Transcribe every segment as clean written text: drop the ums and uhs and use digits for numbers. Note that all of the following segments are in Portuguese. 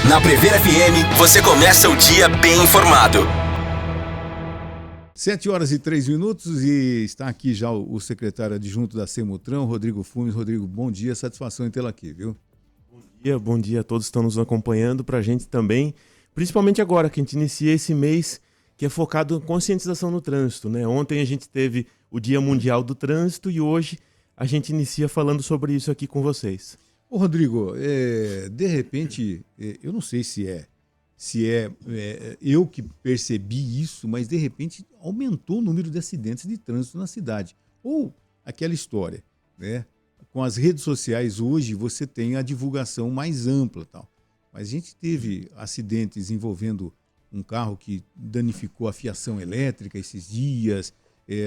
Na Prever FM, você começa o dia bem informado. 7h03 e está aqui já o secretário adjunto da CEMUTRAN, Rodrigo Funes. Rodrigo, bom dia, satisfação em tê-lo aqui, viu? Bom dia a todos que estão nos acompanhando, para a gente também, principalmente agora que a gente inicia esse mês que é focado em conscientização no trânsito, né? Ontem a gente teve o Dia Mundial do Trânsito e hoje a gente inicia falando sobre isso aqui com vocês. Ô Rodrigo, de repente, eu não sei se é eu que percebi isso, mas de repente aumentou o número de acidentes de trânsito na cidade. Ou aquela história, né? Com as redes sociais hoje você tem a divulgação mais ampla, tal. Mas a gente teve acidentes envolvendo um carro que danificou a fiação elétrica esses dias.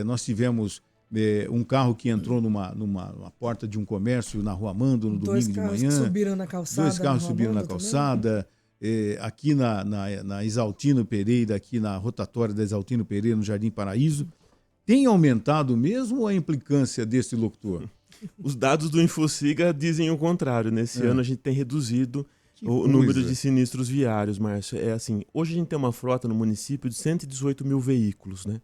Nós tivemos um carro que entrou numa porta de um comércio na Rua Amando no domingo de manhã. Dois carros subiram na calçada. Dois carros subiram na calçada. Aqui na Exaltino Pereira, aqui na rotatória da Exaltino Pereira, no Jardim Paraíso. Tem aumentado mesmo ou a implicância desse locutor? Os dados do Infociga dizem o contrário. Nesse ano a gente tem reduzido o número de sinistros viários, Márcio. Hoje a gente tem uma frota no município de 118 mil veículos, né?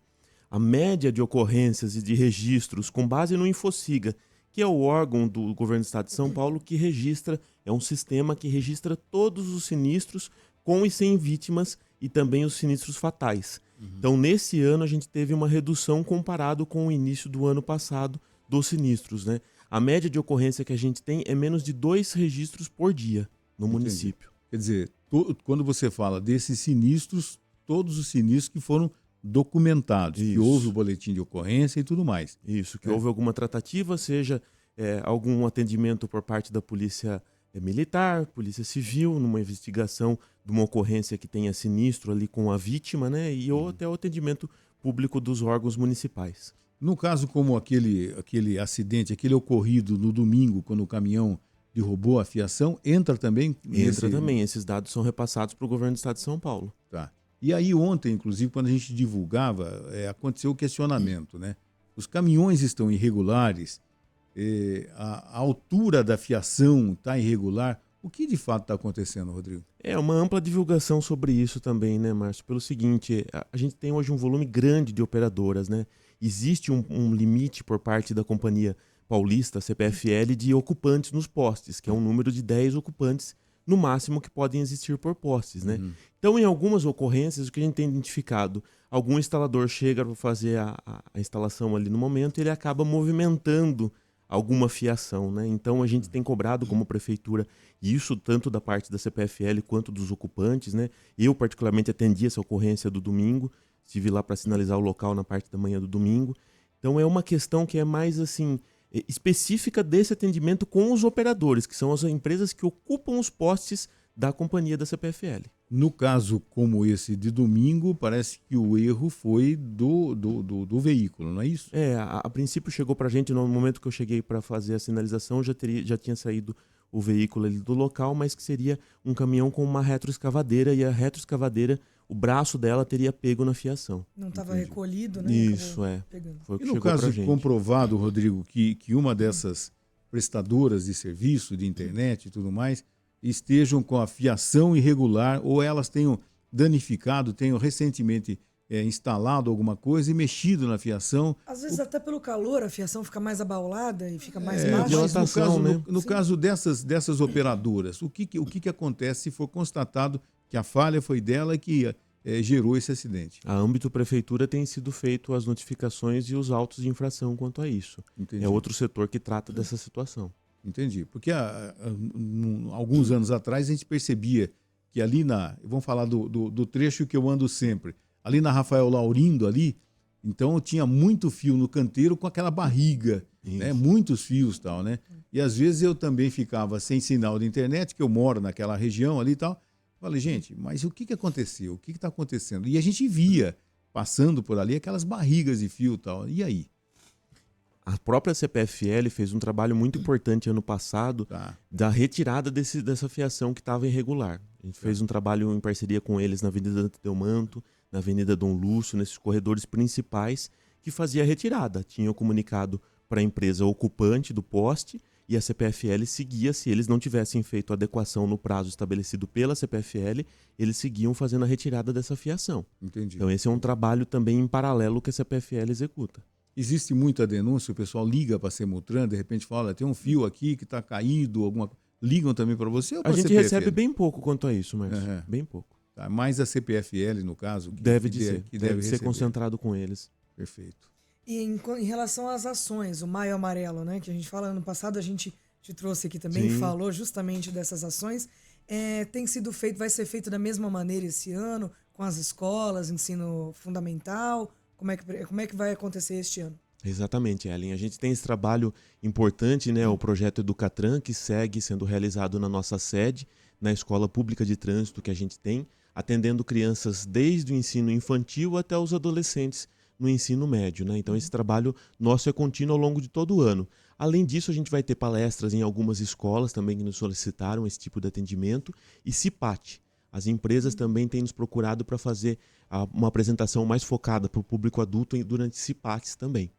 A média de ocorrências e de registros, com base no Infociga, que é o órgão do governo do estado de São Paulo que registra, é um sistema que registra todos os sinistros com e sem vítimas e também os sinistros fatais. Então, nesse ano, a gente teve uma redução comparado com o início do ano passado dos sinistros, né? A média de ocorrência que a gente tem é menos de 2 registros por dia no município. Quer dizer, quando você fala desses sinistros, todos os sinistros que foram documentados, que houve o boletim de ocorrência e tudo mais. Isso, que houve alguma tratativa, seja algum atendimento por parte da polícia militar, polícia civil, numa investigação de uma ocorrência que tenha sinistro ali com a vítima, né? E ou até o atendimento público dos órgãos municipais. No caso como aquele acidente, aquele ocorrido no domingo, quando o caminhão derrubou a fiação, entra também? Entra também, esses dados são repassados para o governo do estado de São Paulo. Tá. E aí ontem, inclusive, quando a gente divulgava, aconteceu o questionamento, né? Os caminhões estão irregulares, a altura da fiação está irregular. O que de fato está acontecendo, Rodrigo? Uma ampla divulgação sobre isso também, né, Márcio? Pelo seguinte, a gente tem hoje um volume grande de operadoras, né? Existe um limite por parte da Companhia Paulista, CPFL, de ocupantes nos postes, que é um número de 10 ocupantes no máximo que podem existir por postes, né? Então, em algumas ocorrências, o que a gente tem identificado, algum instalador chega para fazer a instalação ali no momento e ele acaba movimentando alguma fiação, né? Então, a gente tem cobrado como prefeitura isso tanto da parte da CPFL quanto dos ocupantes, né? Eu, particularmente, atendi essa ocorrência do domingo, estive lá para sinalizar o local na parte da manhã do domingo. Então, é uma questão que é mais, assim, específica desse atendimento com os operadores, que são as empresas que ocupam os postes da companhia da CPFL. No caso como esse de domingo, parece que o erro foi do veículo, não é isso? A princípio chegou para a gente, no momento que eu cheguei para fazer a sinalização, já tinha saído o veículo ali do local, mas que seria um caminhão com uma retroescavadeira, e a retroescavadeira, o braço dela teria pego na fiação. Não estava recolhido, né? Isso, Foi o que chegou pra gente. E no caso comprovado, Rodrigo, que uma dessas prestadoras de serviço, de internet e tudo mais, estejam com a fiação irregular ou elas tenham danificado, tenham recentemente instalado alguma coisa e mexido na fiação. Às vezes até pelo calor a fiação fica mais abaulada e fica mais baixa. No caso dessas operadoras, o que acontece se for constatado que a falha foi dela e que gerou esse acidente? A âmbito prefeitura tem sido feito as notificações e os autos de infração quanto a isso. Entendi. É outro setor que trata dessa situação. Entendi. Porque alguns anos atrás a gente percebia que ali vamos falar do trecho que eu ando sempre, ali na Rafael Laurindo ali, então tinha muito fio no canteiro com aquela barriga, né? Muitos fios e tal, né? E às vezes eu também ficava sem sinal de internet, que eu moro naquela região ali e tal. Falei, gente, mas o que aconteceu? O que está acontecendo? E a gente via, passando por ali, aquelas barrigas de fio e tal. E aí? A própria CPFL fez um trabalho muito importante ano passado da retirada dessa fiação que estava irregular. A gente fez um trabalho em parceria com eles na Avenida Dante Delmanto, na Avenida Dom Lúcio, nesses corredores principais, que fazia a retirada. Tinha comunicado para a empresa ocupante do poste e a CPFL seguia, se eles não tivessem feito a adequação no prazo estabelecido pela CPFL, eles seguiam fazendo a retirada dessa fiação. Entendi. Então esse é um trabalho também em paralelo que a CPFL executa. Existe muita denúncia, o pessoal liga para a Semutran, de repente fala, olha, tem um fio aqui que está caído, ligam também para você ou para A gente CPFL? recebe bem pouco quanto a isso, Márcio. Uhum. Bem pouco. Tá, mais a CPFL, no caso, que Deve deve ser receber. concentrado com eles. Perfeito. E em relação às ações, o Maio Amarelo, né, que a gente fala, ano passado a gente te trouxe aqui também, Sim. falou justamente dessas ações, tem sido feito, vai ser feito da mesma maneira esse ano, com as escolas, ensino fundamental, como é que vai acontecer este ano? Exatamente, Ellen. A gente tem esse trabalho importante, né, o projeto Educatran, que segue sendo realizado na nossa sede, na Escola Pública de Trânsito que a gente tem, atendendo crianças desde o ensino infantil até os adolescentes no ensino médio, né? Então esse trabalho nosso é contínuo ao longo de todo o ano. Além disso, a gente vai ter palestras em algumas escolas também que nos solicitaram esse tipo de atendimento e CIPAT. As empresas também têm nos procurado para fazer uma apresentação mais focada para o público adulto durante CIPATs também.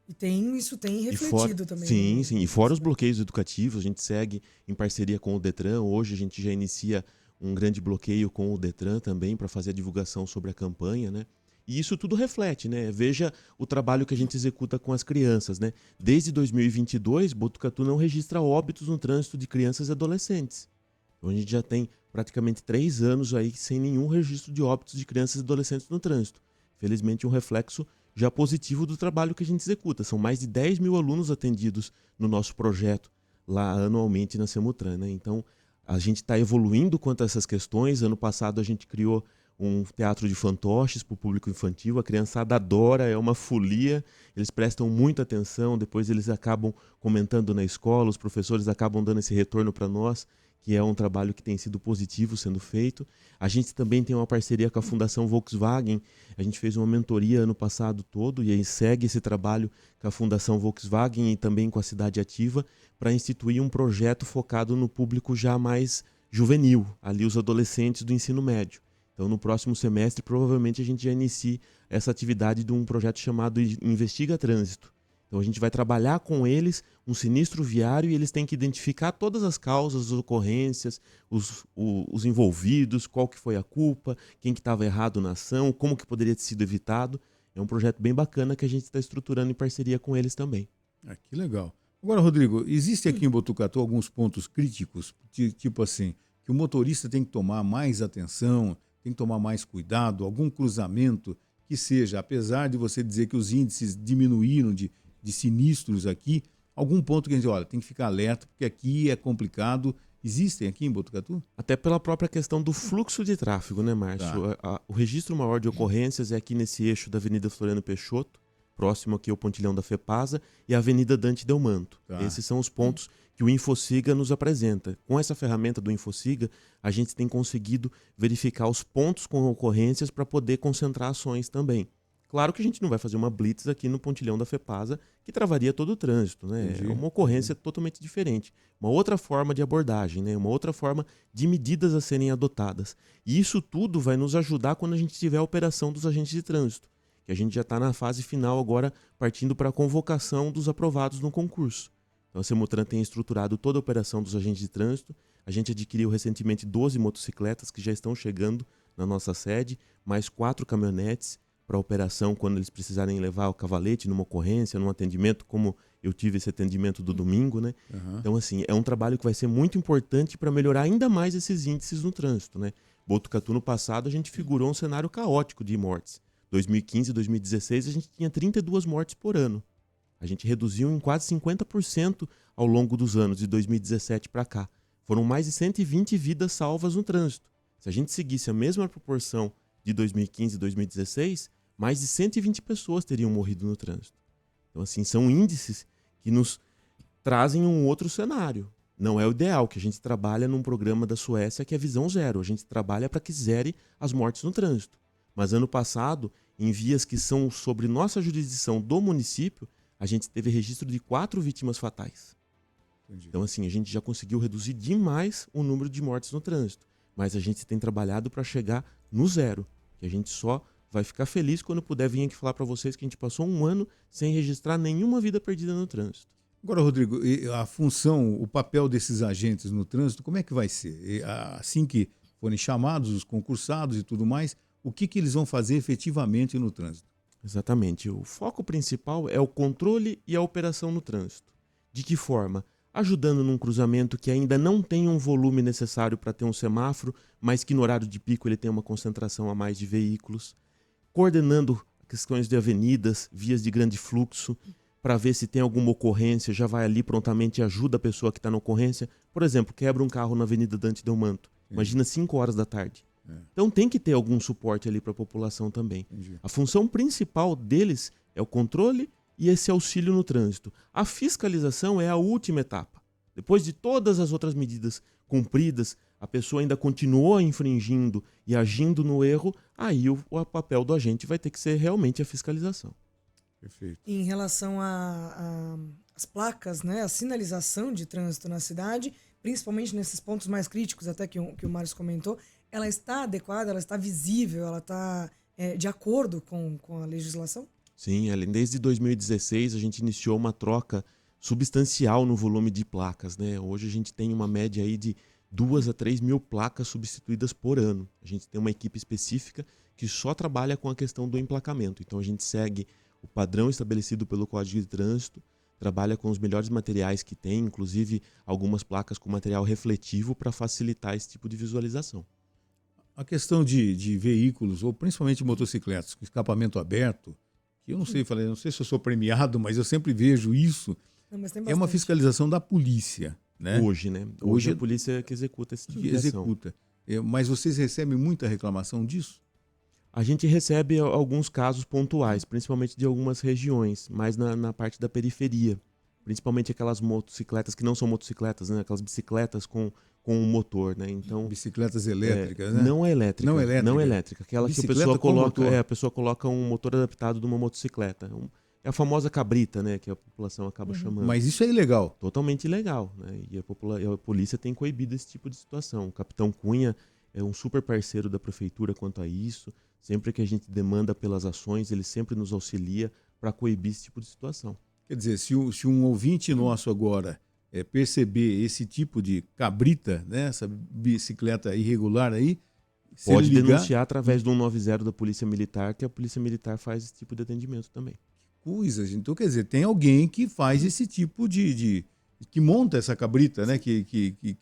E isso tem refletido também. Sim, sim. E fora os bloqueios educativos, a gente segue em parceria com o Detran. Hoje a gente já inicia um grande bloqueio com o Detran também para fazer a divulgação sobre a campanha, né? E isso tudo reflete, né? Veja o trabalho que a gente executa com as crianças, né? Desde 2022, Botucatu não registra óbitos no trânsito de crianças e adolescentes. Então a gente já tem praticamente 3 anos aí sem nenhum registro de óbitos de crianças e adolescentes no trânsito. Felizmente um reflexo já positivo do trabalho que a gente executa. São mais de 10 mil alunos atendidos no nosso projeto lá anualmente na Semutran, né? Então a gente está evoluindo quanto a essas questões. Ano passado a gente criou um teatro de fantoches para o público infantil. A criançada adora, é uma folia. Eles prestam muita atenção, depois eles acabam comentando na escola, os professores acabam dando esse retorno para nós, que é um trabalho que tem sido positivo sendo feito. A gente também tem uma parceria com a Fundação Volkswagen. A gente fez uma mentoria ano passado todo e aí segue esse trabalho com a Fundação Volkswagen e também com a Cidade Ativa para instituir um projeto focado no público já mais juvenil, ali os adolescentes do ensino médio. Então, no próximo semestre, provavelmente a gente já inicie essa atividade de um projeto chamado Investiga Trânsito. Então, a gente vai trabalhar com eles um sinistro viário e eles têm que identificar todas as causas, as ocorrências, os envolvidos, qual que foi a culpa, quem que estava errado na ação, como que poderia ter sido evitado. É um projeto bem bacana que a gente está estruturando em parceria com eles também. Ah, que legal. Agora, Rodrigo, existe aqui em Botucatu alguns pontos críticos, tipo assim, que o motorista tem que tomar mais atenção, tem que tomar mais cuidado, algum cruzamento que seja, apesar de você dizer que os índices diminuíram de sinistros aqui, algum ponto que a gente olha, tem que ficar alerta, porque aqui é complicado. Existem aqui em Botucatu? Até pela própria questão do fluxo de tráfego, né, Márcio? Tá. O registro maior de ocorrências é aqui nesse eixo da Avenida Floriano Peixoto, próximo aqui ao pontilhão da FEPASA, e a Avenida Dante Delmanto. Tá. Esses são os pontos que o Infociga nos apresenta. Com essa ferramenta do Infociga, a gente tem conseguido verificar os pontos com ocorrências para poder concentrar ações também. Claro que a gente não vai fazer uma blitz aqui no pontilhão da FEPASA que travaria todo o trânsito, né? Entendi. É uma ocorrência totalmente diferente. Uma outra forma de abordagem, né? Uma outra forma de medidas a serem adotadas. E isso tudo vai nos ajudar quando a gente tiver a operação dos agentes de trânsito, que a gente já está na fase final agora, partindo para a convocação dos aprovados no concurso. Então a Semutran tem estruturado toda a operação dos agentes de trânsito. A gente adquiriu recentemente 12 motocicletas que já estão chegando na nossa sede, mais 4 caminhonetes para a operação quando eles precisarem levar o cavalete numa ocorrência, num atendimento, como eu tive esse atendimento do domingo, né? Uhum. Então, assim, é um trabalho que vai ser muito importante para melhorar ainda mais esses índices no trânsito, né? Botucatu, no passado, a gente figurou um cenário caótico de mortes. 2015 e 2016, a gente tinha 32 mortes por ano. A gente reduziu em quase 50% ao longo dos anos, de 2017 para cá. Foram mais de 120 vidas salvas no trânsito. Se a gente seguisse a mesma proporção de 2015 e 2016, mais de 120 pessoas teriam morrido no trânsito. Então, assim, são índices que nos trazem um outro cenário. Não é o ideal, que a gente trabalha num programa da Suécia que é visão zero. A gente trabalha para que zere as mortes no trânsito. Mas ano passado, em vias que são sobre nossa jurisdição do município, a gente teve registro de 4 vítimas fatais. Entendi. Então, assim, a gente já conseguiu reduzir demais o número de mortes no trânsito. Mas a gente tem trabalhado para chegar no zero. Que a gente só vai ficar feliz quando puder vir aqui falar para vocês que a gente passou um ano sem registrar nenhuma vida perdida no trânsito. Agora, Rodrigo, e a função, o papel desses agentes no trânsito, como é que vai ser? Assim que forem chamados, os concursados e tudo mais, o que eles vão fazer efetivamente no trânsito? Exatamente. O foco principal é o controle e a operação no trânsito. De que forma? Ajudando num cruzamento que ainda não tem um volume necessário para ter um semáforo, mas que no horário de pico ele tem uma concentração a mais de veículos. Coordenando questões de avenidas, vias de grande fluxo, para ver se tem alguma ocorrência, já vai ali prontamente e ajuda a pessoa que está na ocorrência. Por exemplo, quebra um carro na Avenida Dante Delmanto. Imagina 5 horas da tarde. Então tem que ter algum suporte ali para a população também. Entendi. A função principal deles é o controle e esse auxílio no trânsito. A fiscalização é a última etapa. Depois de todas as outras medidas cumpridas, a pessoa ainda continuou infringindo e agindo no erro, aí o papel do agente vai ter que ser realmente a fiscalização. Perfeito. Em relação às placas, né, a sinalização de trânsito na cidade, principalmente nesses pontos mais críticos, até que o Márcio comentou, ela está adequada, ela está visível, ela está de acordo com a legislação? Sim, desde 2016 a gente iniciou uma troca substancial no volume de placas, né? Hoje a gente tem uma média aí de 2 a 3 mil placas substituídas por ano. A gente tem uma equipe específica que só trabalha com a questão do emplacamento. Então a gente segue o padrão estabelecido pelo Código de Trânsito, trabalha com os melhores materiais que tem, inclusive algumas placas com material refletivo para facilitar esse tipo de visualização. A questão de veículos, ou principalmente motocicletas, com escapamento aberto, que eu não sei, não sei se eu sou premiado, mas eu sempre vejo isso, Não, mas tem é uma bastante. fiscalização da polícia, né? Hoje, né? Hoje a polícia que executa esse tipo Que de ação. executa. Mas vocês recebem muita reclamação disso? A gente recebe alguns casos pontuais, principalmente de algumas regiões, mais na parte da periferia. Principalmente aquelas motocicletas que não são motocicletas, né? Aquelas bicicletas com um motor, né? Então, Bicicletas elétricas, né? não é elétrica. Não elétrica. Não elétrica. Aquela que Bicicleta a pessoa com coloca, motor. a pessoa coloca um motor adaptado de uma motocicleta. É a famosa cabrita, né? Que a população acaba chamando. Mas isso é ilegal. Totalmente ilegal, né? E a polícia tem coibido esse tipo de situação. O Capitão Cunha é um super parceiro da prefeitura quanto a isso. Sempre que a gente demanda pelas ações, ele sempre nos auxilia para coibir esse tipo de situação. Quer dizer, se um ouvinte nosso agora perceber esse tipo de cabrita, né, essa bicicleta irregular aí, se Pode ele ligar, denunciar através do 190 da Polícia Militar, que a Polícia Militar faz esse tipo de atendimento também. coisa, gente. Então, quer dizer, tem alguém que faz esse tipo que monta essa cabrita, né, que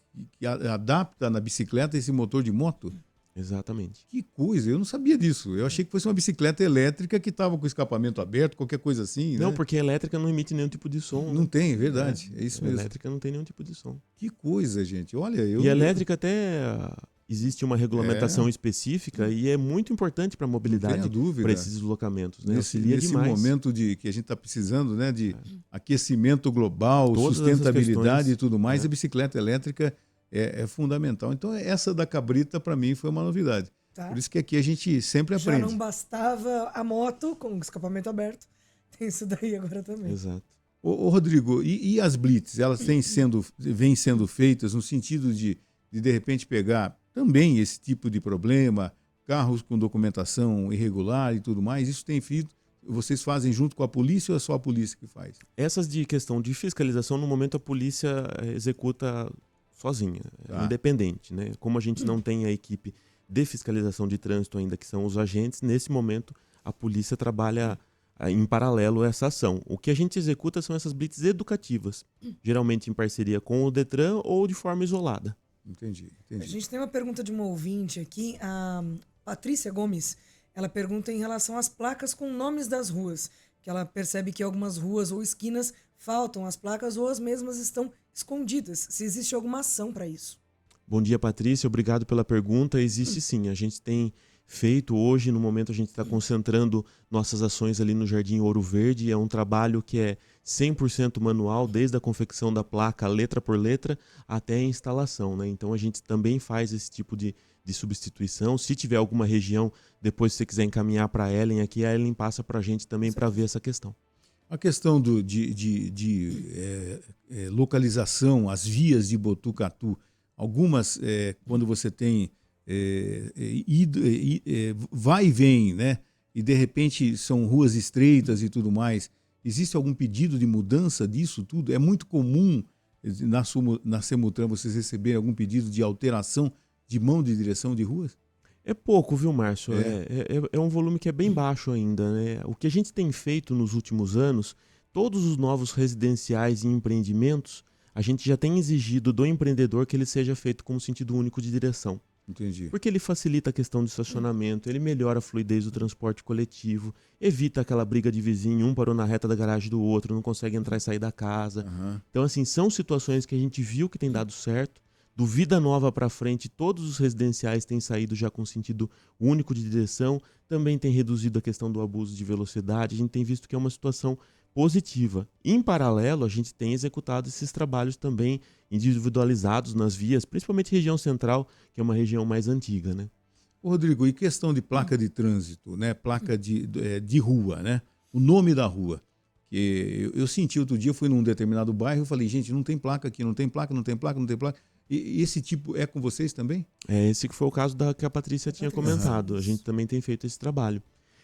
adapta na bicicleta esse motor de moto. Exatamente. Que coisa, eu não sabia disso. Eu achei que fosse uma bicicleta elétrica que estava com o escapamento aberto, qualquer coisa assim. Não, né? porque a elétrica não emite nenhum tipo de som. Não né? tem, é verdade. É isso A mesmo. elétrica não tem nenhum tipo de som. Que coisa, gente. Olha, E a elétrica até existe uma regulamentação específica e é muito importante para a mobilidade, dúvida. para esses deslocamentos. Né? Nesse Auxilia demais. momento que a gente está precisando, né, de aquecimento global, Todas essas sustentabilidade questões, e tudo mais, é. a bicicleta elétrica é fundamental. Então, essa da cabrita, para mim, foi uma novidade. Tá? Por isso que aqui a gente sempre Já aprende. não bastava a moto com escapamento aberto. Tem isso daí agora também. Exato. Ô, Rodrigo, e as blitz? Elas vêm sendo feitas no sentido de repente pegar também esse tipo de problema, carros com documentação irregular e tudo mais. Isso tem feito, vocês fazem junto com a polícia ou é só a polícia que faz? Essas de questão de fiscalização, no momento a polícia executa sozinha, Tá. independente. Né? Como a gente não tem a equipe de fiscalização de trânsito ainda, que são os agentes, nesse momento a polícia trabalha em paralelo a essa ação. O que a gente executa são essas blitz educativas, geralmente em parceria com o Detran ou de forma isolada. Entendi. A gente tem uma pergunta de uma ouvinte aqui, a Patrícia Gomes. Ela pergunta em relação às placas com nomes das ruas, que ela percebe que algumas ruas ou esquinas faltam as placas ou as mesmas estão escondidas. Se existe alguma ação para isso? Bom dia, Patrícia. Obrigado pela pergunta. Existe sim. A gente tem feito hoje, no momento a gente está concentrando nossas ações ali no Jardim Ouro Verde. É um trabalho que é 100% manual, desde a confecção da placa, letra por letra, até a instalação. Né? Então a gente também faz esse tipo de substituição. Se tiver alguma região, depois se você quiser encaminhar para a Ellen aqui, a Ellen passa para a gente também para ver essa questão. A questão localização, as vias de Botucatu, algumas, quando você tem vai e vem, né? E de repente são ruas estreitas e tudo mais. Existe algum pedido de mudança disso tudo? É muito comum na Semutran vocês receberem algum pedido de alteração de mão de direção de ruas? É pouco, viu, Márcio? É um volume que é bem baixo ainda, né? O que a gente tem feito nos últimos anos, todos os novos residenciais e empreendimentos, a gente já tem exigido do empreendedor que ele seja feito como sentido único de direção. Entendi. Porque ele facilita a questão do estacionamento, ele melhora a fluidez do transporte coletivo, evita aquela briga de vizinho, um parou na reta da garagem do outro, não consegue entrar e sair da casa. Aham. Então, assim, são situações que a gente viu que tem dado certo. Do Vida Nova para frente, todos os residenciais têm saído já com sentido único de direção, também tem reduzido a questão do abuso de velocidade, a gente tem visto que é uma situação positiva. Em paralelo, a gente tem executado esses trabalhos também individualizados nas vias, principalmente região central, que é uma região mais antiga, né? Ô, Rodrigo, e questão de placa de trânsito, né? Placa de rua, né? O nome da rua. Que eu senti outro dia, eu fui num determinado bairro, eu falei, gente, não tem placa aqui, não tem placa, não tem placa, não tem placa. E esse tipo é com vocês também? Esse que foi o caso que a Patrícia tinha comentado. A gente também tem feito esse trabalho.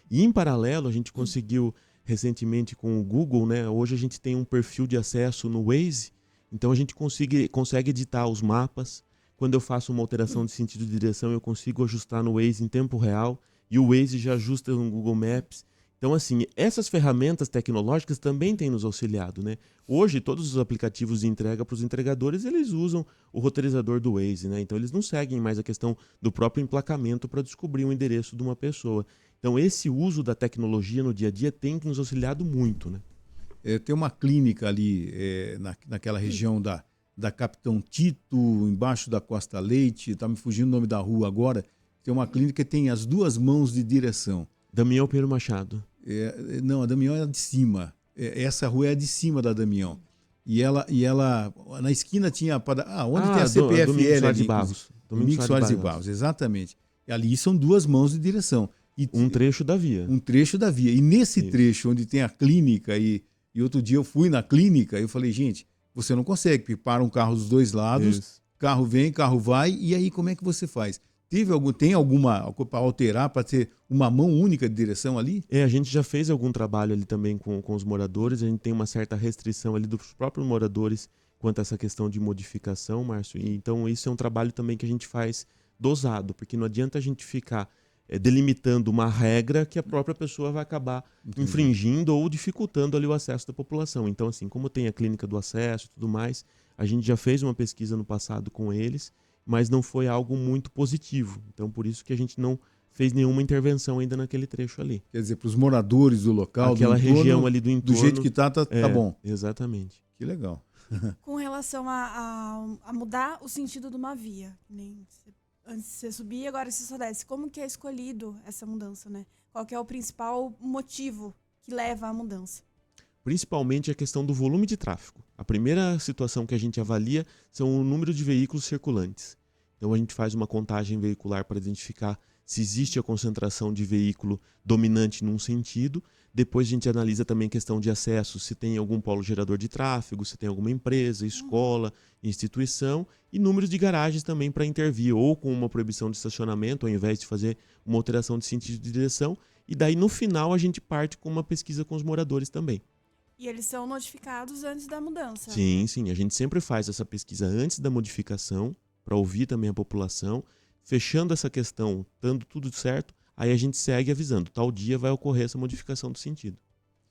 E em paralelo, a gente conseguiu recentemente com o Google, né? Hoje a gente tem um perfil de acesso no Waze, então a gente consegue editar os mapas. Quando eu faço uma alteração de sentido de direção, eu consigo ajustar no Waze em tempo real e o Waze já ajusta no Google Maps. Então, assim, essas ferramentas tecnológicas também têm nos auxiliado, né? Hoje, todos os aplicativos de entrega para os entregadores, eles usam o roteirizador do Waze, né? Então, eles não seguem mais a questão do próprio emplacamento para descobrir o endereço de uma pessoa. Então, esse uso da tecnologia no dia a dia tem nos auxiliado muito, né? Tem uma clínica ali naquela região da Capitão Tito, embaixo da Costa Leite, tá me fugindo o nome da rua agora, tem uma clínica que tem as duas mãos de direção. Damião Pedro Machado. Não, a Damião é de cima. Essa rua é de cima da Damião. E ela na esquina tinha... onde tem a CPFL Domingos Soares ali. de Barros. Domingos Soares de Barros, exatamente. E ali são duas mãos de direção. E um trecho da via. Um trecho da via. E nesse trecho onde tem a clínica, e outro dia eu fui na clínica, eu falei, gente, você não consegue, porque para um carro dos dois lados, Isso. carro vem, carro vai, e aí como é que você faz? Tem alguma para alterar, para ter uma mão única de direção ali? A gente já fez algum trabalho ali também com os moradores, a gente tem uma certa restrição ali dos próprios moradores quanto a essa questão de modificação, Márcio. E, então isso é um trabalho também que a gente faz dosado, porque não adianta a gente ficar delimitando uma regra que a própria pessoa vai acabar infringindo ou dificultando ali o acesso da população. Então, assim, como tem a clínica do acesso e tudo mais, a gente já fez uma pesquisa no passado com eles, mas não foi algo muito positivo. Então, por isso que a gente não fez nenhuma intervenção ainda naquele trecho ali. Quer dizer, para os moradores do local, aquela do entorno, região ali do entorno. Do jeito que tá bom. Exatamente. Que legal. Com relação a mudar o sentido de uma via, antes você subia, agora você só desce. Como que é escolhido essa mudança, né? Qual que é o principal motivo que leva à mudança? Principalmente a questão do volume de tráfego. A primeira situação que a gente avalia são o número de veículos circulantes. Então a gente faz uma contagem veicular para identificar se existe a concentração de veículo dominante num sentido. Depois a gente analisa também a questão de acesso, se tem algum polo gerador de tráfego, se tem alguma empresa, escola, instituição, e números de garagens também para intervir, ou com uma proibição de estacionamento, ao invés de fazer uma alteração de sentido de direção. E daí no final a gente parte com uma pesquisa com os moradores também. E eles são notificados antes da mudança? Sim, sim. A gente sempre faz essa pesquisa antes da modificação, para ouvir também a população. Fechando essa questão, dando tudo certo, aí a gente segue avisando. Tal dia vai ocorrer essa modificação do sentido.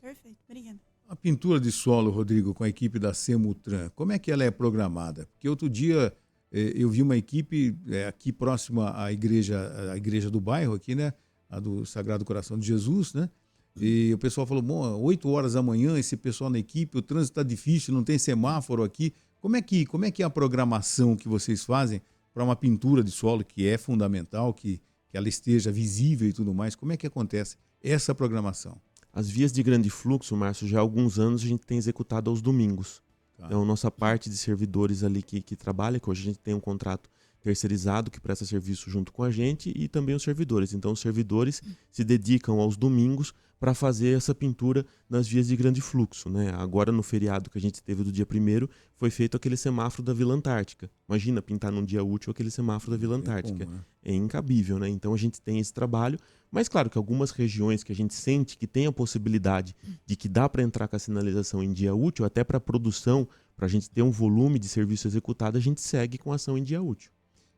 Perfeito, obrigada. A pintura de solo, Rodrigo, com a equipe da Semutran, como é que ela é programada? Porque outro dia eu vi uma equipe aqui próxima à igreja do bairro, aqui, né? A do Sagrado Coração de Jesus, né? E o pessoal falou, 8 horas da manhã, esse pessoal na equipe, o trânsito está difícil, não tem semáforo aqui. Como é que é a programação que vocês fazem para uma pintura de solo, que é fundamental, que ela esteja visível e tudo mais? Como é que acontece essa programação? As vias de grande fluxo, Márcio, já há alguns anos a gente tem executado aos domingos. Tá. Então, nossa parte de servidores ali que trabalha, que hoje a gente tem um contrato terceirizado que presta serviço junto com a gente e também os servidores. Então, os servidores se dedicam aos domingos para fazer essa pintura nas vias de grande fluxo, né? Agora, no feriado que a gente teve do dia 1º, foi feito aquele semáforo da Vila Antártica. Imagina pintar num dia útil aquele semáforo da Vila Antártica. É incabível, né? Então, a gente tem esse trabalho, mas claro que algumas regiões que a gente sente que tem a possibilidade de que dá para entrar com a sinalização em dia útil, até para produção, para a gente ter um volume de serviço executado, a gente segue com a ação em dia útil.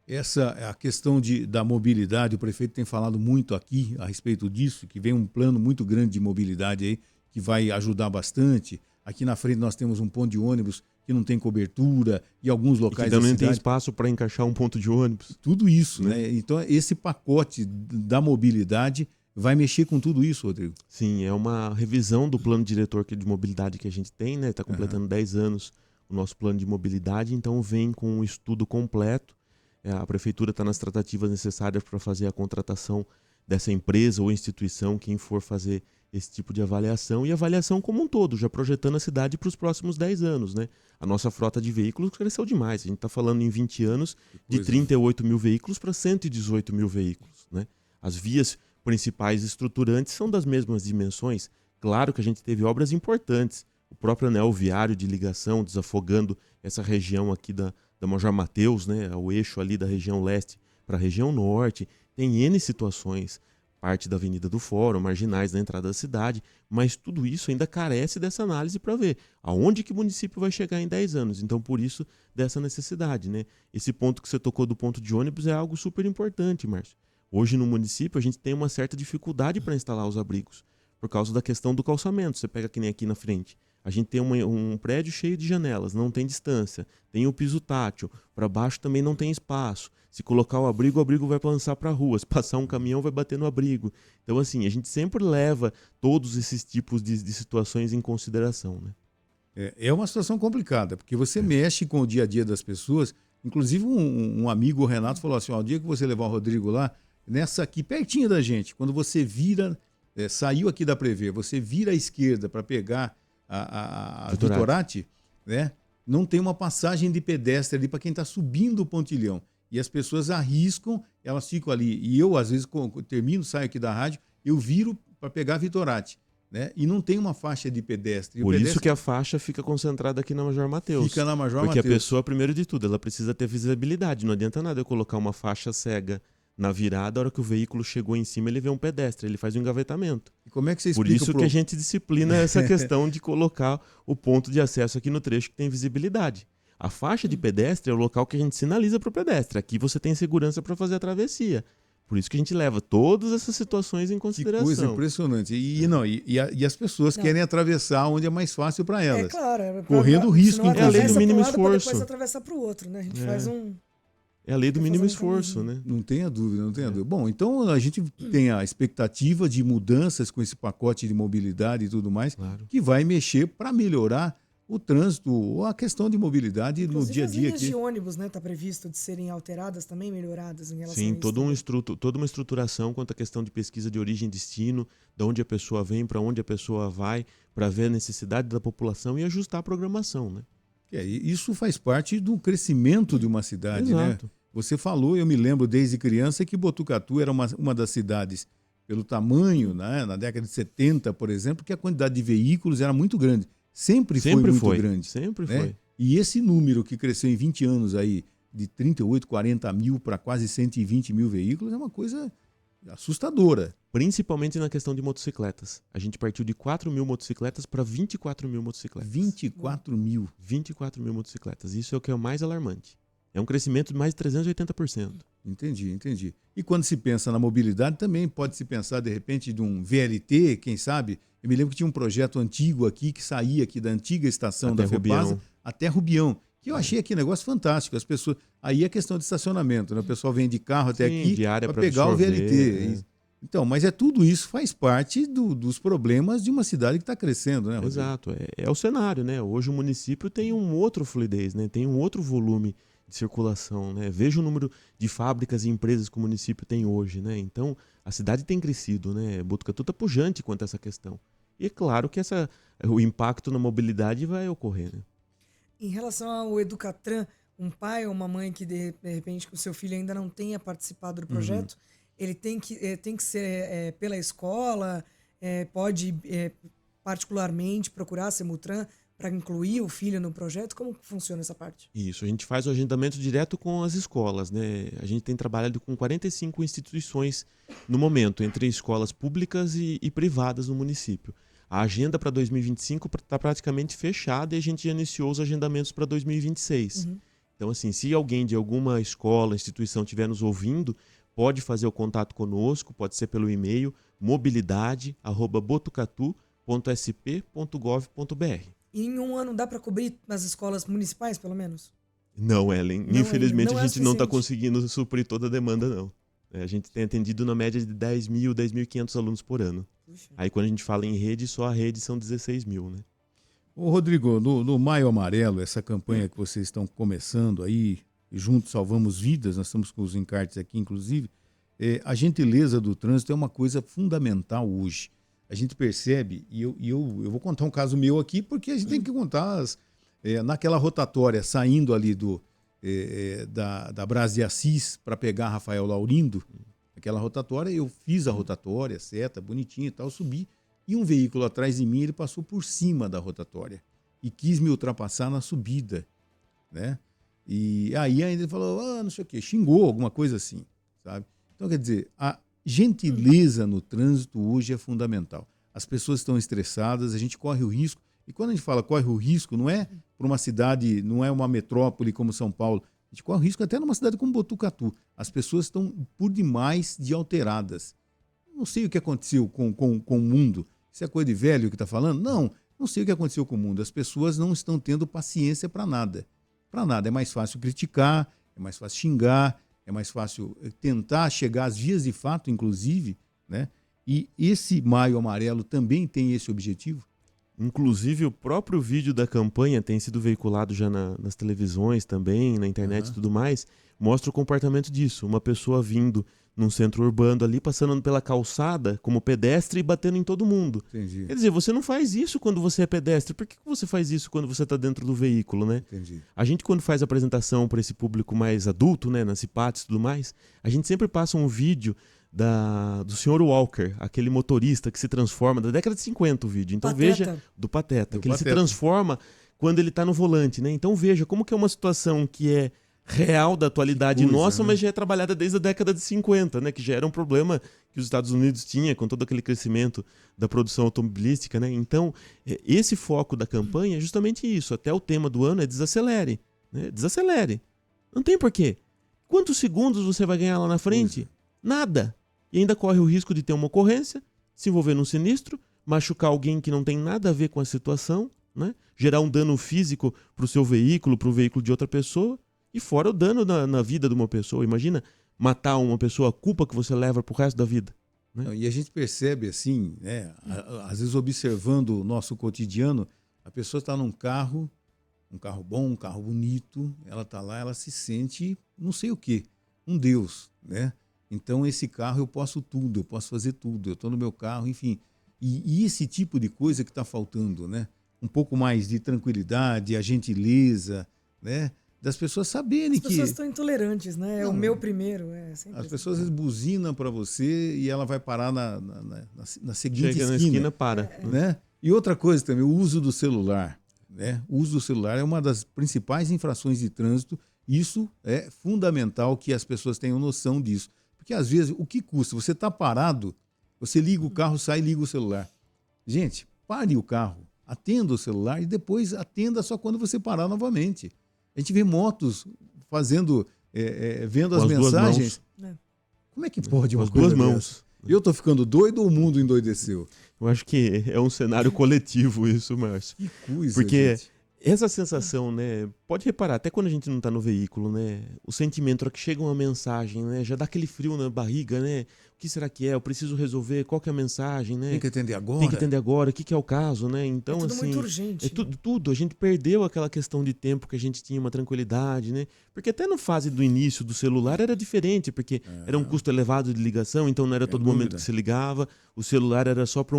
Essa é a questão da mobilidade, o prefeito tem falado muito aqui a respeito disso, que vem um plano muito grande de mobilidade aí, que vai ajudar bastante. Aqui na frente nós temos um ponto de ônibus que não tem cobertura e alguns locais da cidade não tem espaço para encaixar um ponto de ônibus. Tudo isso, né? Então esse pacote da mobilidade vai mexer com tudo isso, Rodrigo. Sim, é uma revisão do plano diretor de mobilidade que a gente tem, né? Está completando 10 anos o nosso plano de mobilidade, então vem com um estudo completo. A prefeitura está nas tratativas necessárias para fazer a contratação dessa empresa ou instituição, quem for fazer esse tipo de avaliação, e avaliação como um todo, já projetando a cidade para os próximos 10 anos, né? A nossa frota de veículos cresceu demais. A gente está falando em 20 anos de 38 mil veículos para 118 mil veículos, né? As vias principais estruturantes são das mesmas dimensões. Claro que a gente teve obras importantes. O próprio anel viário de ligação, desafogando essa região aqui da Major Mateus, né, o eixo ali da região leste para a região norte, tem N situações, parte da Avenida do Fórum, marginais da entrada da cidade, mas tudo isso ainda carece dessa análise para ver aonde que o município vai chegar em 10 anos. Então, por isso, dessa necessidade, né? Esse ponto que você tocou do ponto de ônibus é algo super importante, Márcio. Hoje no município a gente tem uma certa dificuldade para instalar os abrigos, por causa da questão do calçamento. Você pega que nem aqui na frente. A gente tem um prédio cheio de janelas, não tem distância, tem o piso tátil, para baixo também não tem espaço. Se colocar o abrigo vai lançar para a rua, se passar um caminhão vai bater no abrigo. Então, assim, a gente sempre leva todos esses tipos de situações em consideração, né? É uma situação complicada, porque você mexe com o dia a dia das pessoas. Inclusive, um amigo, o Renato, falou assim: ó, o dia que você levar o Rodrigo lá, nessa aqui, pertinho da gente, quando você vira, saiu aqui da Prever, você vira à esquerda para pegar a Vitorati, né? Não tem uma passagem de pedestre ali para quem está subindo o pontilhão. E as pessoas arriscam, elas ficam ali. E eu, às vezes, termino, saio aqui da rádio, eu viro para pegar a Vitorati, né? E não tem uma faixa de pedestre. Por isso que a faixa fica concentrada aqui na Major Mateus. Fica na Major Mateus. Porque a pessoa, primeiro de tudo, ela precisa ter visibilidade. Não adianta nada eu colocar uma faixa cega na virada, a hora que o veículo chegou em cima, ele vê um pedestre, ele faz um engavetamento. E como é que você explica? Por isso que a gente disciplina essa questão de colocar o ponto de acesso aqui no trecho que tem visibilidade. A faixa de pedestre é o local que a gente sinaliza para o pedestre. Aqui você tem segurança para fazer a travessia. Por isso que a gente leva todas essas situações em consideração. Que coisa impressionante. E as pessoas querem atravessar onde é mais fácil para elas. É claro. Correndo risco, inclusive. É a lei do mínimo esforço. Depois atravessar para o outro, né? A gente faz um... É a lei do mínimo esforço, né? Não tenha dúvida, não tenha dúvida. Bom, então a gente tem a expectativa de mudanças com esse pacote de mobilidade e tudo mais, que vai mexer para melhorar o trânsito ou a questão de mobilidade no dia a dia. As linhas de ônibus, né? Está previsto de serem alteradas também, melhoradas em relação a isso. Sim, toda uma estruturação quanto à questão de pesquisa de origem e destino, de onde a pessoa vem, para onde a pessoa vai, para ver a necessidade da população e ajustar a programação, né? Isso faz parte do crescimento de uma cidade, Exato. Né? Você falou, eu me lembro desde criança, que Botucatu era uma das cidades, pelo tamanho, né, na década de 70, por exemplo, que a quantidade de veículos era muito grande. Sempre foi muito grande. Sempre né? foi. E esse número que cresceu em 20 anos aí, de 38, 40 mil para quase 120 mil veículos, é uma coisa assustadora. Principalmente na questão de motocicletas. A gente partiu de 4 mil motocicletas para 24 mil motocicletas. 24 mil? 24 mil motocicletas. Isso é o que é o mais alarmante. É um crescimento de mais de 380%. Entendi. E quando se pensa na mobilidade, também pode se pensar, de repente, de um VLT, quem sabe? Eu me lembro que tinha um projeto antigo aqui, que saía aqui da antiga estação da FEPASA até Rubião, que eu achei aqui um negócio fantástico. As pessoas... Aí é questão de estacionamento, né? O pessoal vem de carro até aqui para pegar o VLT. Né? Então, mas tudo isso faz parte dos problemas de uma cidade que está crescendo, né, Rodrigo? Exato. É o cenário, né? Hoje o município tem um outro fluidez, né? Tem um outro volume de circulação, né? Veja o número de fábricas e empresas que o município tem hoje, né? Então, a cidade tem crescido, né? Botucatu está pujante quanto a essa questão. E é claro que o impacto na mobilidade vai ocorrer, né? Em relação ao Educatran, um pai ou uma mãe que de repente o seu filho ainda não tenha participado do projeto, ele tem que ser pela escola, pode particularmente procurar a Semutran para incluir o filho no projeto? Como funciona essa parte? Isso, a gente faz o agendamento direto com as escolas, né? A gente tem trabalhado com 45 instituições no momento, entre escolas públicas e privadas no município. A agenda para 2025 está praticamente fechada e a gente já iniciou os agendamentos para 2026. Então, assim, se alguém de alguma escola, instituição estiver nos ouvindo, pode fazer o contato conosco, pode ser pelo e-mail mobilidade@botucatu.sp.gov.br. E em um ano dá para cobrir nas escolas municipais, pelo menos? Não, Ellen. Não, Infelizmente, não é a gente não está suficiente. conseguindo suprir toda a demanda, não. A gente tem atendido na média de 10.000, 10.500 alunos por ano. Puxa. Aí, quando a gente fala em rede, só a rede são 16.000, né? Ô, Rodrigo, no Maio Amarelo, essa campanha que vocês estão começando aí, Juntos Salvamos Vidas, nós estamos com os encartes aqui, inclusive, a gentileza do trânsito é uma coisa fundamental hoje. A gente percebe, e eu vou contar um caso meu aqui, porque a gente tem que contar naquela rotatória, saindo ali da Brás de Assis para pegar Rafael Laurindo, aquela rotatória, eu fiz a rotatória, seta, bonitinha e tal, subi, e um veículo atrás de mim, ele passou por cima da rotatória e quis me ultrapassar na subida, né? E aí ainda ele falou, não sei o quê, xingou, alguma coisa assim, sabe? Então, quer dizer, a gentileza no trânsito hoje é fundamental. As pessoas estão estressadas, a gente corre o risco, e quando a gente fala corre o risco, não é para uma cidade, não é uma metrópole como São Paulo, a gente corre o risco até numa cidade como Botucatu. As pessoas estão por demais de alteradas. Não sei o que aconteceu com o mundo. Isso é coisa de velho que está falando? Não sei o que aconteceu com o mundo. As pessoas não estão tendo paciência para nada. Para nada. É mais fácil criticar, é mais fácil xingar, é mais fácil tentar chegar às vias de fato, inclusive, né? E esse Maio Amarelo também tem esse objetivo? Inclusive, o próprio vídeo da campanha tem sido veiculado já nas televisões também, na internet e tudo mais, mostra o comportamento disso. Uma pessoa vindo num centro urbano ali, passando pela calçada como pedestre e batendo em todo mundo. Entendi. Quer dizer, você não faz isso quando você é pedestre. Por que você faz isso quando você está dentro do veículo, né? Entendi. A gente, quando faz a apresentação para esse público mais adulto, né, nas CIPATs e tudo mais, a gente sempre passa um vídeo do Sr. Walker, aquele motorista que se transforma, da década de 50 o vídeo. Então Pateta. veja, do Pateta, Do que ele se Pateta. transforma quando ele está no volante, né? Então veja como que é uma situação que é real da atualidade Que coisa, nossa, né? mas já é trabalhada desde a década de 50, né? Que já era um problema que os Estados Unidos tinha com todo aquele crescimento da produção automobilística, né? Então, esse foco da campanha é justamente isso. Até o tema do ano é desacelere, né? Desacelere. Não tem porquê. Quantos segundos você vai ganhar lá na frente? Nada. E ainda corre o risco de ter uma ocorrência, se envolver num sinistro, machucar alguém que não tem nada a ver com a situação, né? Gerar um dano físico para o seu veículo, para o veículo de outra pessoa, e fora o dano na vida de uma pessoa. Imagina matar uma pessoa, a culpa que você leva pro resto da vida. Né? Não, e a gente percebe assim, né? Às vezes observando o nosso cotidiano, a pessoa está num carro, um carro bom, um carro bonito, ela está lá, ela se sente não sei o quê, um Deus, né? Então esse carro eu posso tudo, eu posso fazer tudo, eu estou no meu carro, enfim. E esse tipo de coisa que está faltando, né? Um pouco mais de tranquilidade, a gentileza, né? Das pessoas saberem As que pessoas estão intolerantes, né? É o Não. meu primeiro. Sempre as assim. pessoas às vezes buzinam para você e ela vai parar na seguinte Chega na esquina, para. né? E outra coisa também, o uso do celular, né? O uso do celular é uma das principais infrações de trânsito. Isso é fundamental que as pessoas tenham noção disso. Porque às vezes, o que custa? Você está parado, você liga o carro, sai e liga o celular. Gente, pare o carro, atenda o celular e depois atenda só quando você parar novamente. A gente vê motos fazendo, vendo Com as as duas mensagens. mãos. Como é que pode Com uma as duas coisa mãos. dessa? Eu tô ficando doido ou o mundo endoideceu? Eu acho que é um cenário coletivo isso, Márcio. Que coisa, Porque gente. essa sensação, né? Pode reparar, até quando a gente não tá no veículo, né? O sentimento, a hora que chega uma mensagem, né? Já dá aquele frio na barriga, né? O que será que é? Eu preciso resolver, qual que é a mensagem, né? Tem que atender agora. Tem que atender agora, o que é o caso, né? Então, É tudo assim, muito urgente. é tudo. A gente perdeu aquela questão de tempo que a gente tinha uma tranquilidade, né? Porque até na fase do início do celular era diferente, porque era um custo elevado de ligação, então não era todo momento dúvida. que se ligava. O celular era só para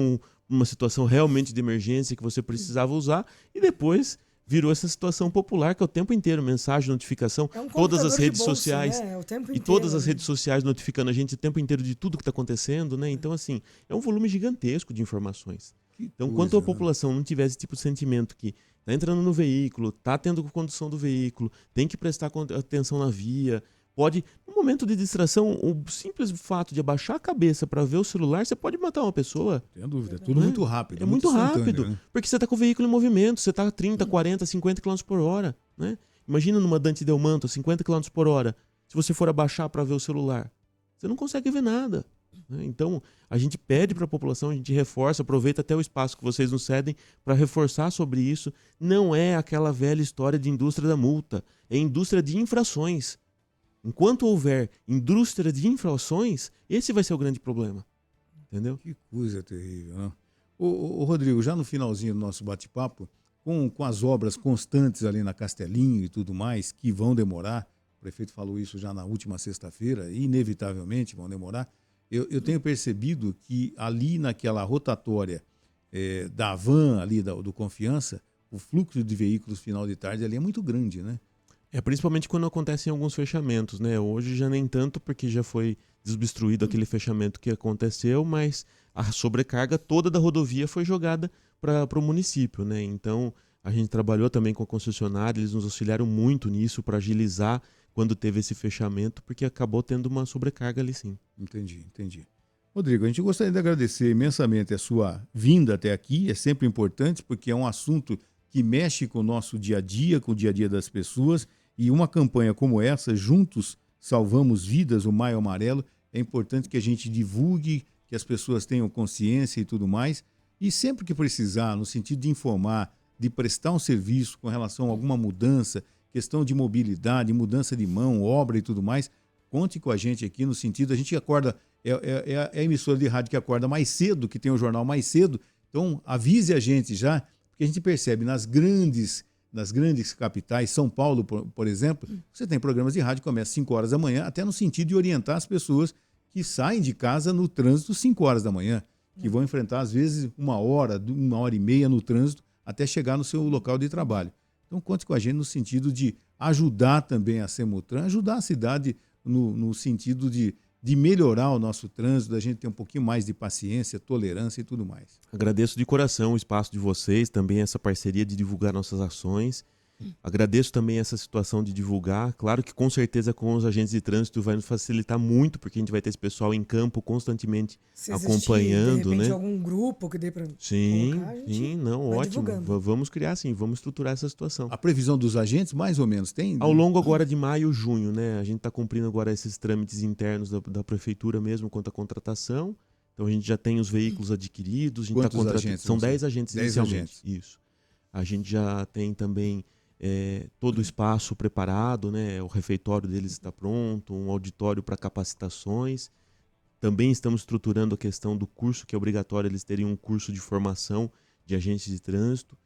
uma situação realmente de emergência que você precisava usar. E depois virou essa situação popular que é o tempo inteiro, mensagem, notificação, É um todas as computador de redes bolsa, sociais. né? O tempo E inteiro, todas as né? redes sociais notificando a gente o tempo inteiro de tudo que está acontecendo, né? Então, assim, é um volume gigantesco de informações. Então, quanto a população não tiver esse tipo de sentimento que está entrando no veículo, está tendo condução do veículo, tem que prestar atenção na via, pode, no momento de distração, o simples fato de abaixar a cabeça para ver o celular, você pode matar uma pessoa. Sem dúvida, é tudo muito rápido. É muito instantâneo, rápido, né? porque você está com o veículo em movimento, você está a 30, 40, 50 km por hora, né? Imagina numa Dante Delmanto, 50 km por hora, se você for abaixar para ver o celular, você não consegue ver nada, né? Então, a gente pede para a população, a gente reforça, aproveita até o espaço que vocês nos cedem para reforçar sobre isso. Não é aquela velha história de indústria da multa, é indústria de infrações. Enquanto houver indústria de infrações, esse vai ser o grande problema. Entendeu? Que coisa terrível, né? Ô, Rodrigo, já no finalzinho do nosso bate-papo, com as obras constantes ali na Castelinho e tudo mais, que vão demorar, o prefeito falou isso já na última sexta-feira, inevitavelmente vão demorar, eu tenho percebido que ali naquela rotatória da van, ali do Confiança, o fluxo de veículos final de tarde ali é muito grande, né? Principalmente quando acontecem alguns fechamentos, né? Hoje já nem tanto, porque já foi desobstruído aquele fechamento que aconteceu, mas a sobrecarga toda da rodovia foi jogada para o município, né? Então, a gente trabalhou também com a concessionária, eles nos auxiliaram muito nisso para agilizar quando teve esse fechamento, porque acabou tendo uma sobrecarga ali sim. Entendi. Rodrigo, a gente gostaria de agradecer imensamente a sua vinda até aqui, é sempre importante porque é um assunto que mexe com o nosso dia a dia, com o dia a dia das pessoas, e uma campanha como essa, Juntos Salvamos Vidas, o Maio Amarelo, é importante que a gente divulgue, que as pessoas tenham consciência e tudo mais, e sempre que precisar, no sentido de informar, de prestar um serviço com relação a alguma mudança, questão de mobilidade, mudança de mão, obra e tudo mais, conte com a gente aqui no sentido, a gente acorda, é a emissora de rádio que acorda mais cedo, que tem o jornal mais cedo, então avise a gente já, porque a gente percebe nas grandes capitais, São Paulo, por exemplo, você tem programas de rádio que começam às 5 horas da manhã, até no sentido de orientar as pessoas que saem de casa no trânsito às 5 horas da manhã, que vão enfrentar às vezes 1 hora e meia no trânsito até chegar no seu local de trabalho. Então conte com a gente no sentido de ajudar também a Semutran, ajudar a cidade no sentido de melhorar o nosso trânsito, da gente ter um pouquinho mais de paciência, tolerância e tudo mais. Agradeço de coração o espaço de vocês, também essa parceria de divulgar nossas ações. Agradeço também essa situação de divulgar. Claro que com certeza com os agentes de trânsito vai nos facilitar muito, porque a gente vai ter esse pessoal em campo constantemente Se acompanhando, de repente, né? algum grupo que dê para Sim, colocar, a gente sim, não, vai ótimo. divulgando. Vamos criar sim, vamos estruturar essa situação. A previsão dos agentes, mais ou menos, tem? Ao longo agora de maio, junho, né? A gente está cumprindo agora esses trâmites internos da prefeitura mesmo quanto à contratação. Então a gente já tem os veículos adquiridos. A gente Quantos agentes? São 10 agentes 10 inicialmente. agentes. Isso. A gente já tem também todo o espaço preparado, né? O refeitório deles está pronto, um auditório para capacitações. Também estamos estruturando a questão do curso, que é obrigatório eles terem um curso de formação de agentes de trânsito.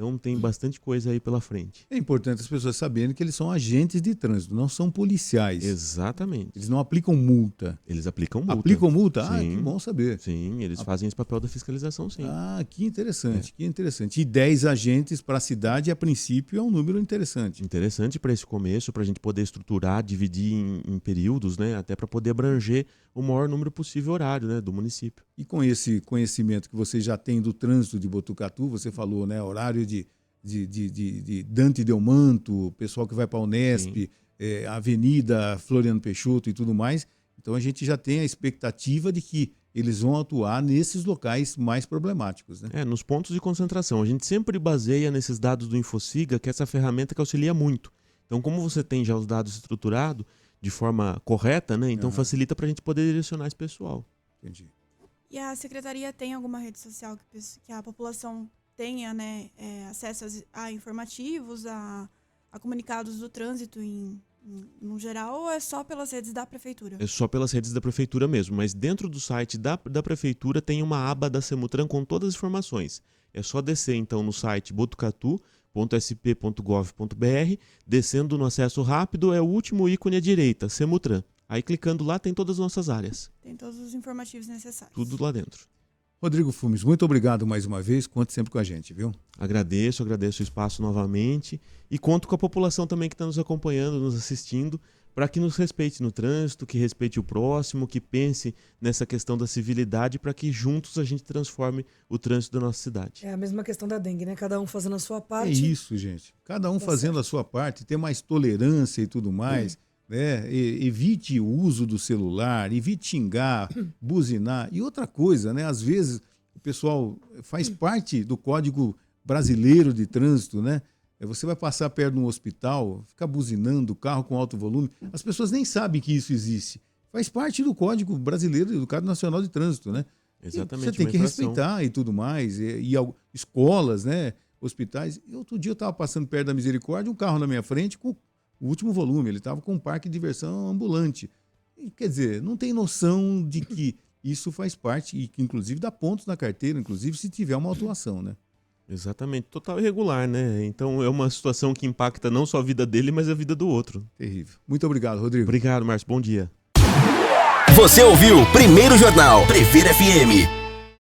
Então tem bastante coisa aí pela frente. É importante as pessoas saberem que eles são agentes de trânsito, não são policiais. Exatamente. Eles não aplicam multa. Eles aplicam multa. Aplicam multa? Ah, Sim. que bom saber. Sim, eles fazem esse papel da fiscalização, sim. Ah, que interessante. E 10 agentes para a cidade, a princípio, é um número interessante. Interessante para esse começo, para a gente poder estruturar, dividir em períodos, né? Até para poder abranger o maior número possível horário, né? Do município. E com esse conhecimento que você já tem do trânsito de Botucatu, você falou, né? Horário de Dante Delmanto, pessoal que vai para a Unesp, Avenida Floriano Peixoto e tudo mais. Então a gente já tem a expectativa de que eles vão atuar nesses locais mais problemáticos, né? Nos pontos de concentração. A gente sempre baseia nesses dados do Infociga, que é essa ferramenta que auxilia muito. Então, como você tem já os dados estruturados de forma correta, né? Então facilita para a gente poder direcionar esse pessoal. Entendi. E a secretaria tem alguma rede social que a população tenha, né, acesso a informativos, a comunicados do trânsito no geral, ou é só pelas redes da prefeitura? É só pelas redes da prefeitura mesmo, mas dentro do site da prefeitura tem uma aba da Semutran com todas as informações. É só descer então no site botucatu.sp.gov.br, descendo no acesso rápido é o último ícone à direita, Semutran. Aí clicando lá tem todas as nossas áreas. Tem todos os informativos necessários. Tudo lá dentro. Rodrigo Fumes, muito obrigado mais uma vez. Conte sempre com a gente, viu? Agradeço o espaço novamente e conto com a população também que está nos acompanhando, nos assistindo, para que nos respeite no trânsito, que respeite o próximo, que pense nessa questão da civilidade para que juntos a gente transforme o trânsito da nossa cidade. É a mesma questão da dengue, né? Cada um fazendo a sua É parte. isso, gente. Cada um fazendo a sua parte, ter mais tolerância e tudo mais. Né? Evite o uso do celular, evite xingar, buzinar. E outra coisa, né? Às vezes o pessoal faz parte do Código Brasileiro de Trânsito, né? Você vai passar perto de um hospital, fica buzinando o carro com alto volume. As pessoas nem sabem que isso existe. Faz parte do Código Brasileiro, do Código Nacional de Trânsito, né? Exatamente. E você tem que infração. respeitar e tudo mais. E escolas, né? Hospitais. E outro dia eu estava passando perto da Misericórdia, um carro na minha frente com o último volume. Ele estava com um parque de diversão ambulante. E, quer dizer, não tem noção de que isso faz parte e que inclusive dá pontos na carteira, inclusive se tiver uma autuação, né? Exatamente, total irregular, né? Então é uma situação que impacta não só a vida dele, mas a vida do outro. Terrível. Muito obrigado, Rodrigo. Obrigado, Márcio. Bom dia. Você ouviu Primeiro Jornal Previr FM.